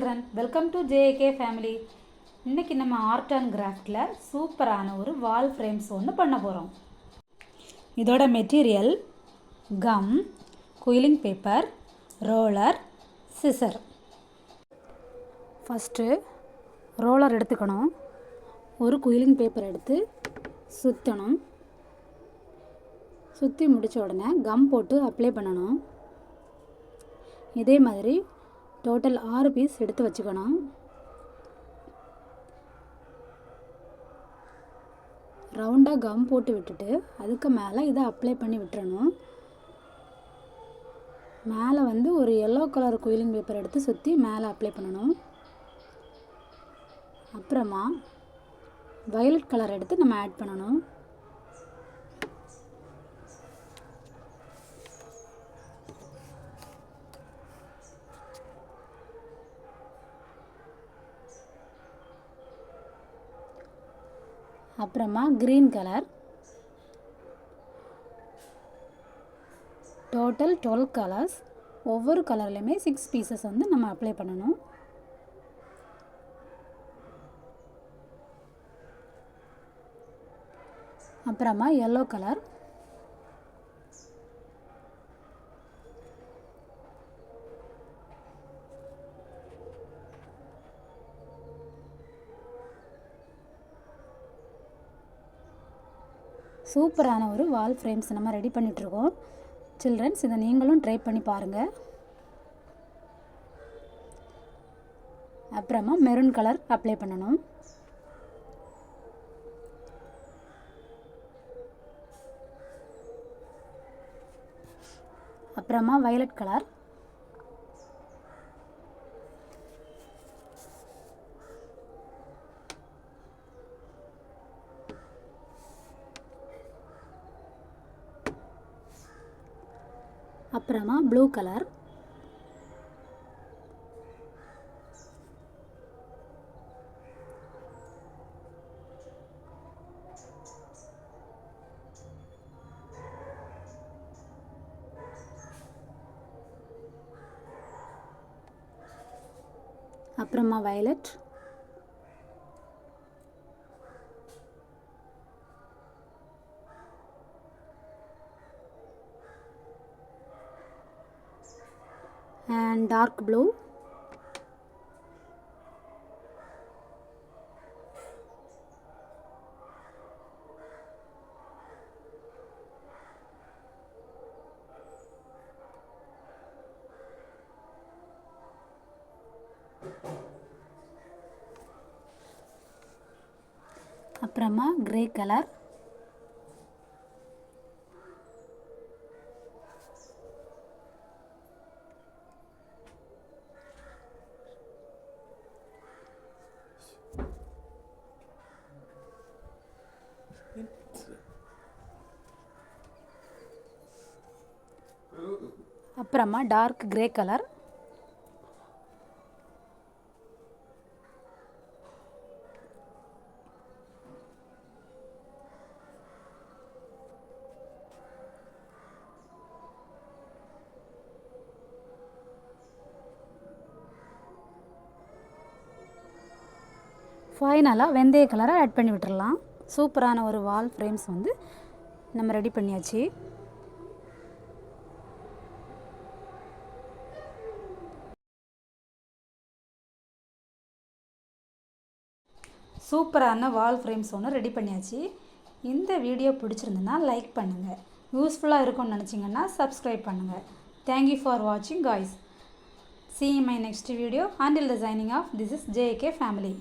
children, welcome to JAK family. இன்னைக்கு நம்ம art and கிராஃப்ட்ல சூப்பரான ஒரு வால் ஃப்ரேம்ஸ் ஒன்று பண்ண போகிறோம். இதோட material come, quilling paper, roller, scissor. First roller எடுத்துக்கணும். ஒரு குயிலிங் பேப்பர் எடுத்து சுற்றணும். சுற்றி முடித்த உடனே கம் போட்டு அப்ளை பண்ணணும். இதே மாதிரி டோட்டல் 6 பீஸ் எடுத்து வச்சுக்கணும். ரவுண்டாக கம் போட்டு விட்டுட்டு அதுக்கு மேலே இதை அப்ளை பண்ணி விட்டுறணும். மேலே வந்து ஒரு எல்லோ கலர் குயிலிங் பேப்பர் எடுத்து சுற்றி மேலே அப்ளை பண்ணணும். அப்புறமா வயலட் கலர் எடுத்து நம்ம ஆட் பண்ணணும். அப்புறமா க்ரீன் கலர். Total 12 colours. ஒவ்வொரு கலர்லையுமே 6 பீசஸ் வந்து நம்ம அப்ளை பண்ணணும். அப்புறமா எல்லோ கலர். சூப்பரான ஒரு வால் ஃப்ரேம்ஸ் நம்ம ரெடி பண்ணிகிட்ருக்கோம். சில்ட்ரன்ஸ், இதை நீங்களும் ட்ரை பண்ணி பாருங்கள். அப்புறமா மெரூன் கலர் அப்ளை பண்ணணும். அப்புறமா வயலட் கலர். அப்புறமா ப்ளூ கலர். அப்புறமா வயலட். and dark blue. அப்புறமா கிரே கலர். அப்புறமா டார்க் கிரே கலர். ஃபைனலாக வெந்தய கலரை ஆட் பண்ணி விட்டுறலாம். சூப்பரான ஒரு வால் ஃப்ரேம்ஸ் வந்து நம்ம ரெடி பண்ணியாச்சு. சூப்பரான வால் ஃப்ரேம்ஸ் ஒன்று ரெடி பண்ணியாச்சு. இந்த வீடியோ பிடிச்சிருந்துன்னா லைக் பண்ணுங்கள். யூஸ்ஃபுல்லாக இருக்கும்னு நினச்சிங்கன்னா சப்ஸ்கிரைப் பண்ணுங்கள். தேங்க்யூ ஃபார் வாட்சிங் guys. See you in my next video. Until the signing off, this is JK family.